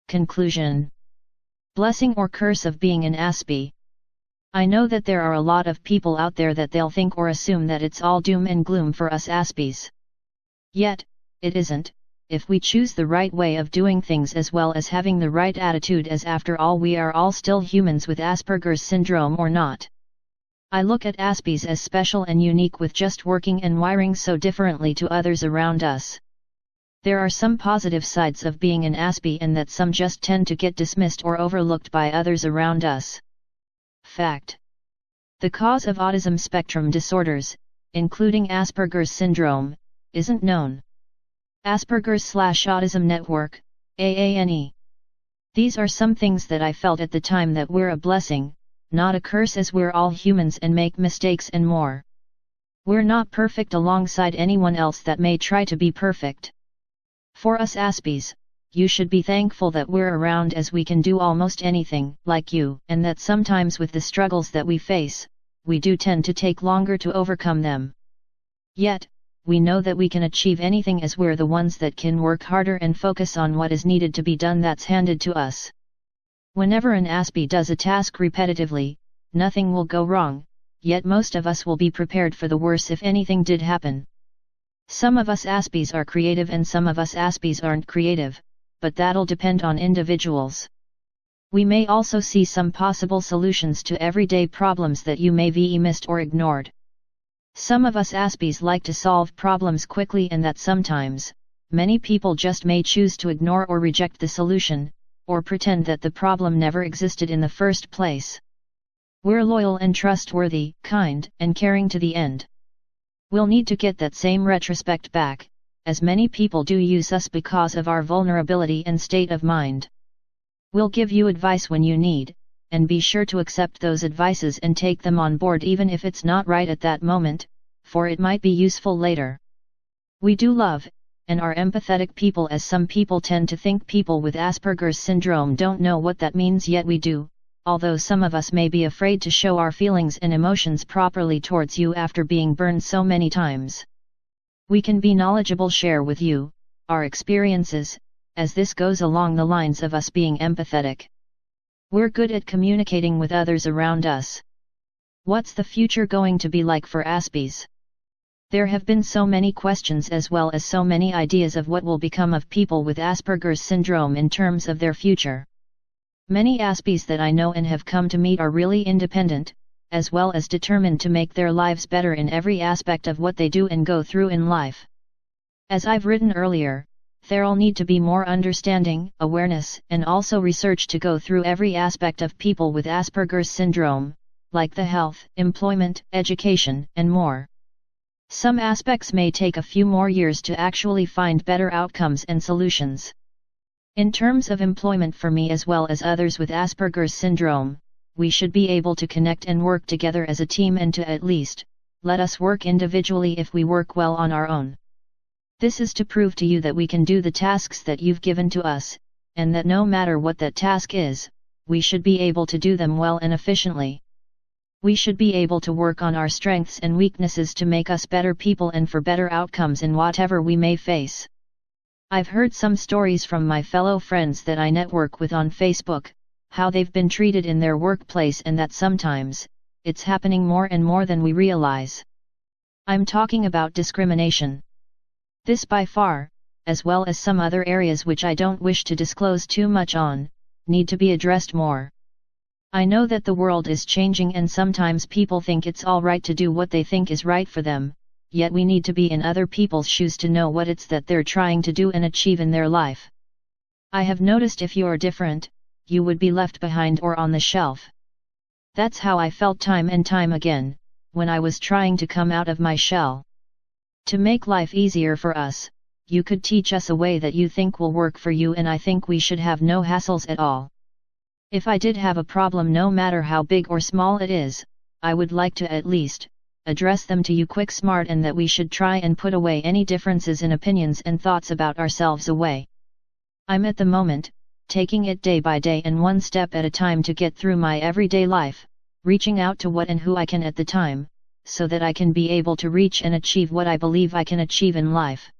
Conclusion. Blessing or curse of being an Aspie. I know that there are a lot of people out there that they'll think or assume that it's all doom and gloom for us Aspies. Yet, it isn't, if we choose the right way of doing things as well as having the right attitude, as after all we are all still humans with Asperger's syndrome or not. I look at Aspies as special and unique, with just working and wiring so differently to others around us. There are some positive sides of being an Aspie, and that some just tend to get dismissed or overlooked by others around us. Fact. The cause of autism spectrum disorders, including Asperger's syndrome, isn't known. Asperger's/Autism Network, AANE. These are some things that I felt at the time that we're a blessing, not a curse, as we're all humans and make mistakes and more. We're not perfect alongside anyone else that may try to be perfect. For us Aspies, you should be thankful that we're around, as we can do almost anything, like you, and that sometimes with the struggles that we face, we do tend to take longer to overcome them. Yet, we know that we can achieve anything, as we're the ones that can work harder and focus on what is needed to be done that's handed to us. Whenever an Aspie does a task repetitively, nothing will go wrong, yet most of us will be prepared for the worst if anything did happen. Some of us Aspies are creative and some of us Aspies aren't creative, but that'll depend on individuals. We may also see some possible solutions to everyday problems that you may be missed or ignored. Some of us Aspies like to solve problems quickly, and that sometimes, many people just may choose to ignore or reject the solution, or pretend that the problem never existed in the first place. We're loyal and trustworthy, kind and caring to the end. We'll need to get that same retrospect back, as many people do use us because of our vulnerability and state of mind. We'll give you advice when you need, and be sure to accept those advices and take them on board even if it's not right at that moment, for it might be useful later. We do love, and are empathetic people, as some people tend to think people with Asperger's syndrome don't know what that means, yet we do, although some of us may be afraid to show our feelings and emotions properly towards you after being burned so many times. We can be knowledgeable, share with you our experiences, as this goes along the lines of us being empathetic. We're good at communicating with others around us. What's the future going to be like for Aspies? There have been so many questions as well as so many ideas of what will become of people with Asperger's syndrome in terms of their future. Many Aspies that I know and have come to meet are really independent, as well as determined to make their lives better in every aspect of what they do and go through in life. As I've written earlier, there'll need to be more understanding, awareness, and also research to go through every aspect of people with Asperger's syndrome, like the health, employment, education, and more. Some aspects may take a few more years to actually find better outcomes and solutions. In terms of employment, for me as well as others with Asperger's syndrome, we should be able to connect and work together as a team, and to at least let us work individually if we work well on our own. This is to prove to you that we can do the tasks that you've given to us, and that no matter what that task is, we should be able to do them well and efficiently. We should be able to work on our strengths and weaknesses to make us better people and for better outcomes in whatever we may face. I've heard some stories from my fellow friends that I network with on Facebook, how they've been treated in their workplace, and that sometimes, it's happening more and more than we realize. I'm talking about discrimination. This by far, as well as some other areas which I don't wish to disclose too much on, need to be addressed more. I know that the world is changing, and sometimes people think it's all right to do what they think is right for them, yet we need to be in other people's shoes to know what it's that they're trying to do and achieve in their life. I have noticed if you're different, you would be left behind or on the shelf. That's how I felt time and time again, when I was trying to come out of my shell. To make life easier for us, you could teach us a way that you think will work for you, and I think we should have no hassles at all. If I did have a problem, no matter how big or small it is, I would like to at least address them to you quick, smart, and that we should try and put away any differences in opinions and thoughts about ourselves away. I'm at the moment taking it day by day and one step at a time to get through my everyday life, reaching out to what and who I can at the time, so that I can be able to reach and achieve what I believe I can achieve in life.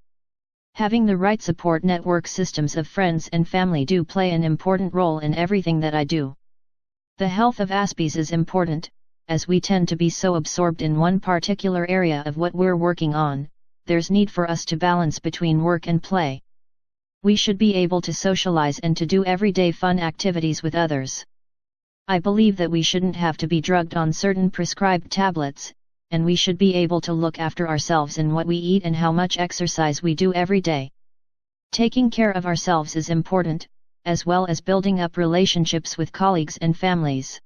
Having the right support network systems of friends and family do play an important role in everything that I do. The health of Aspies is important, as we tend to be so absorbed in one particular area of what we're working on. There's need for us to balance between work and play. We should be able to socialize and to do everyday fun activities with others. I believe that we shouldn't have to be drugged on certain prescribed tablets, and we should be able to look after ourselves in what we eat and how much exercise we do every day. Taking care of ourselves is important, as well as building up relationships with colleagues and families.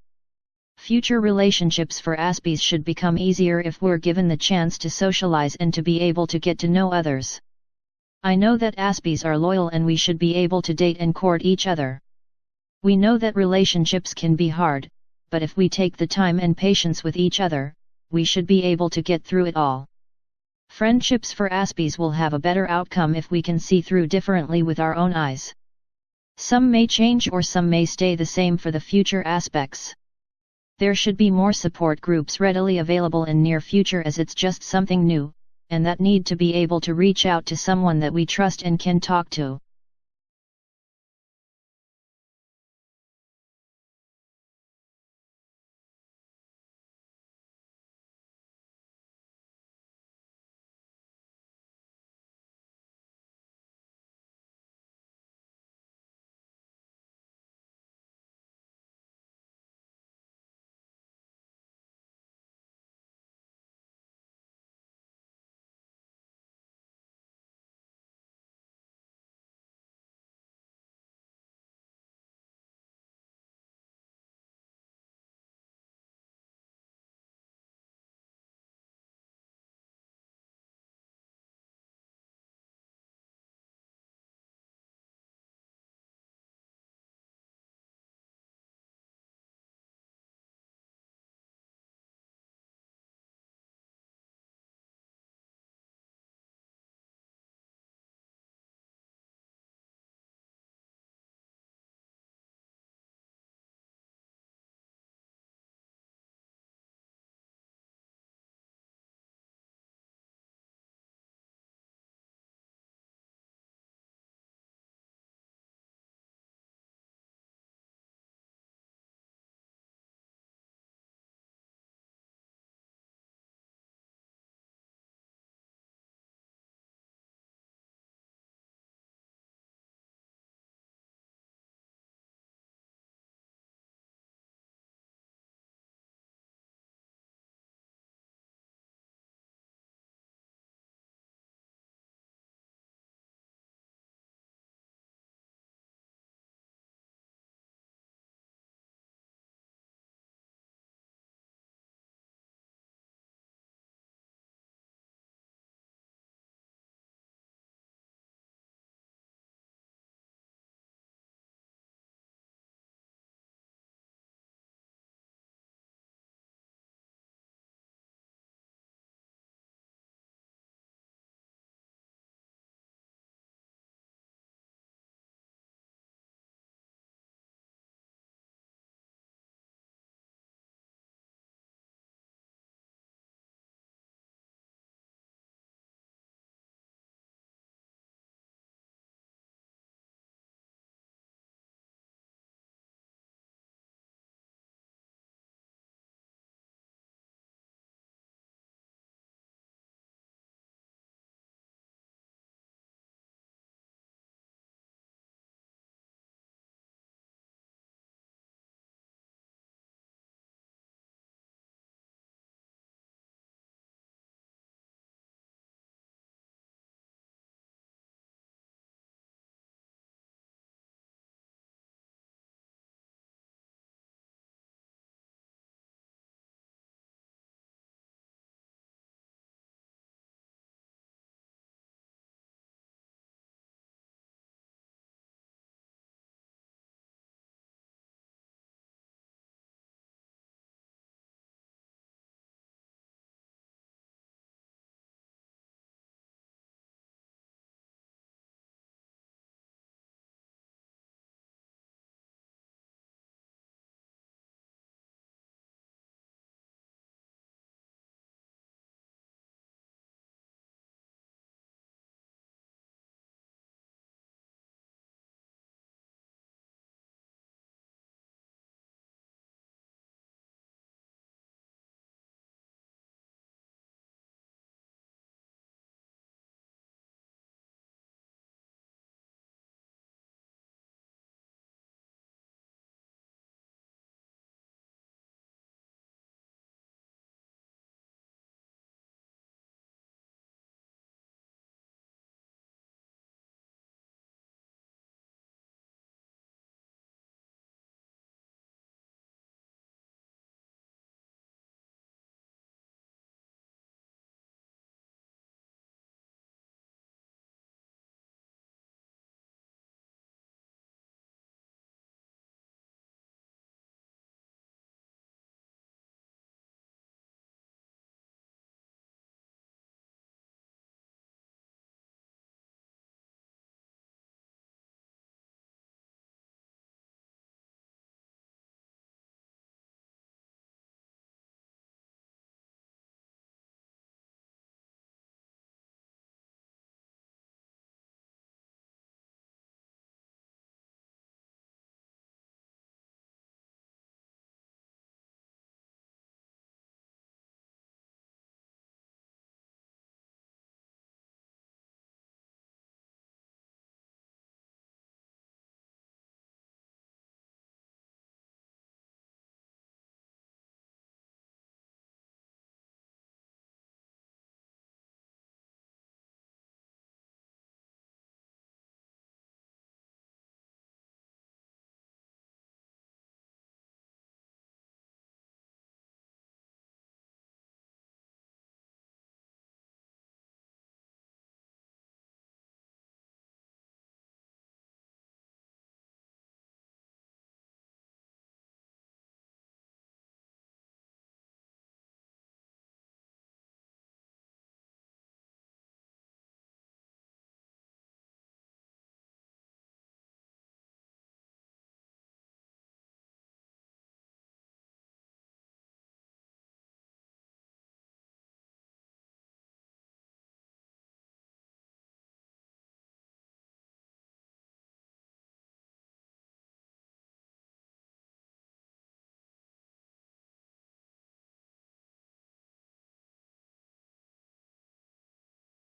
Future relationships for Aspies should become easier if we're given the chance to socialize and to be able to get to know others. I know that Aspies are loyal and we should be able to date and court each other. We know that relationships can be hard, but if we take the time and patience with each other, we should be able to get through it all. Friendships for Aspies will have a better outcome if we can see through differently with our own eyes. Some may change or some may stay the same for the future aspects. There should be more support groups readily available in near future, as it's just something new, and that need to be able to reach out to someone that we trust and can talk to.